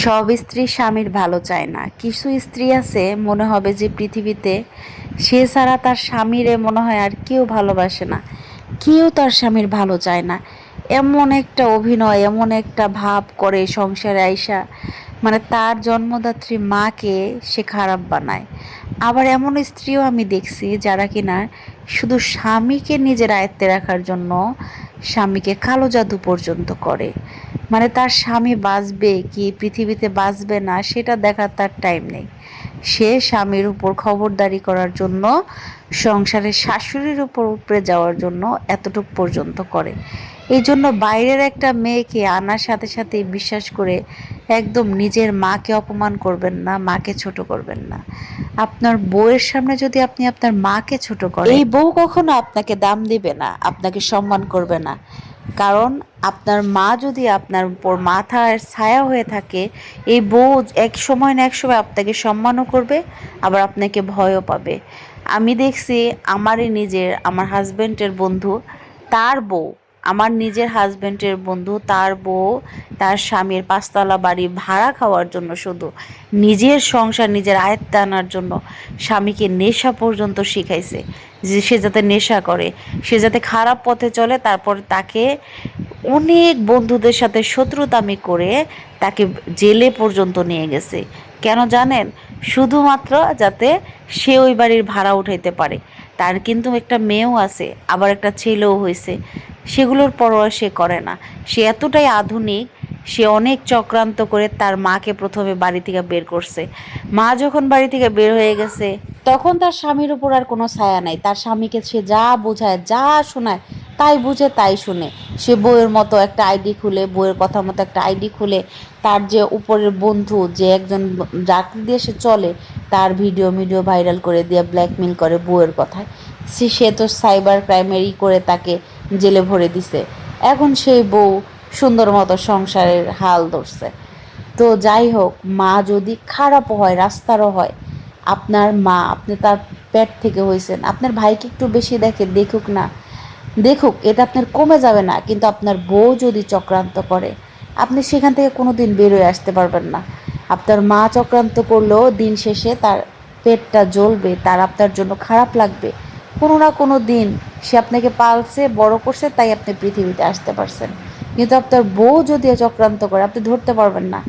সব স্ত্রী স্বামীর ভালো চায় না। কিছু স্ত্রী আছে মনে হবে যে পৃথিবীতে সে ছাড়া তার স্বামীরে মনে হয় আর কেউ ভালোবাসে না, কেউ তার স্বামীর ভালো চায় না। এমন একটা অভিনয়, এমন একটা ভাব করে সংসারে আইসা, মানে তার জন্মদাত্রী মাকে সে খারাপ বানায়। আবার এমন স্ত্রীও আমি দেখছি যারা কিনা শুধু স্বামীকে নিজের আয়ত্তে রাখার জন্য স্বামীকে কালো জাদু পর্যন্ত করে। মানে তার স্বামী বাঁচবে কি পৃথিবীতে বাঁচবে না সেটা দেখার তার টাইম নেই। সে স্বামীর উপর খবরদারি করার জন্য, সংসারের শাশুড়ির উপর উপরে যাওয়ার জন্য এতটুকু পর্যন্ত করে। এই জন্য বাইরের একটা মেয়েকে আনার সাথে সাথে বিশ্বাস করে একদম নিজের মাকে অপমান করবেন না, মাকে ছোট করবেন না। আপনার বউয়ের সামনে যদি আপনি আপনার মাকে ছোট করেন, এই বউ কখনো আপনাকে দাম দিবে না, আপনাকে সম্মান করবে না। কারণ আপনার মা যদি আপনার উপর মাথার ছায়া হয়ে থাকে, এই বউ এক সময় না এক সময় আপনাকে সম্মানও করবে, আবার আপনাকে ভয়ও পাবে। আমি দেখছি আমারই নিজের, আমার হাজবেন্ডের বন্ধু, তার বউ, আমার নিজের হাজবেন্ডের বন্ধু, তার বউ তার স্বামীর 5 তলা বাড়ি ভাড়া খাওয়ার জন্য, শুধু নিজের সংসার নিজের আয়ত্তে আনার জন্য স্বামীকে নেশা পর্যন্ত শিখাইছে, যে সে যাতে নেশা করে, সে যাতে খারাপ পথে চলে। তারপর তাকে অনেক বন্ধুদের সাথে শত্রুতামি করে তাকে জেলে পর্যন্ত নিয়ে গেছে। কেন জানেন? শুধুমাত্র যাতে সে ওই বাড়ির ভাড়া উঠাইতে পারে। তার কিন্তু একটা মেয়েও আছে, আবার একটা ছেলেও হয়েছে, সেগুলোর পরোয়া সে করে না। সে এতটাই আধুনিক, সে অনেক চক্রান্ত করে তার মাকে প্রথমে বাড়ি থেকে বের করছে। মা যখন বাড়ি থেকে বের হয়ে গেছে, তখন তার স্বামীর উপর আর কোনো ছায়া নাই। তার স্বামীকে সে যা বোঝায়, যা শোনায়, তাই বুঝে তাই শুনে। সে বইয়ের মতো একটা আইডি খুলে, বইয়ের কথা মতো একটা আইডি খুলে, তার যে উপরের বন্ধু, যে একজন চাকরি দিয়ে সে চলে, তার ভিডিও ভাইরাল করে দিয়ে ব্ল্যাকমেল করে বউয়ের কথায়। সে তো সাইবার ক্রাইমেরই করে তাকে জেলে ভরে দিছে। এখন সেই বউ সুন্দর মতো সংসারের হাল ধরছে। তো যাই হোক, মা যদি খারাপও হয়, রাস্তারও হয়, আপনার মা, আপনি তার পেট থেকে হয়েছেন, আপনার ভাইকে একটু বেশি দেখে, দেখুক না, দেখুক, এটা আপনার কমে যাবে না। কিন্তু আপনার বউ যদি চক্রান্ত করে, আপনি সেখান থেকে কোনো দিন বেরোয় আসতে পারবেন না। আপনার মা চক্রান্ত করলেও দিন শেষে তার পেটটা জ্বলবে, তার আপনার জন্য খারাপ লাগবে। কোনো না কোনো দিন সে আপনাকে পালছে, বড় করছে, তাই আপনি পৃথিবীতে আসতে পারছেন। কিন্তু আপনার বউ যদি চক্রান্ত করে, আপনি ধরতে পারবেন না।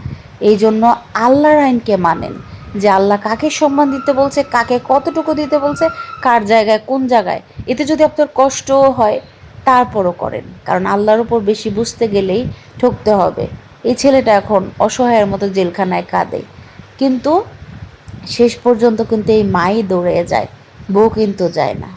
এই জন্য আল্লাহর আইনকে মানেন, যে আল্লাহ কাকে সম্মান দিতে বলছে, কাকে কতটুকু দিতে বলছে, কার জায়গায় কোন জায়গায়। এতে যদি আপনার কষ্টও হয়, তারপরও করেন, কারণ আল্লাহর উপর বেশি বুঝতে গেলেই ঠকতে হবে। এই ছেলেটা এখন অসহায়ের মতো জেলখানায় কাঁদে, কিন্তু শেষ পর্যন্ত কিন্তু এই মাই দৌড়ে যায়, বউ কিন্তু যায় না।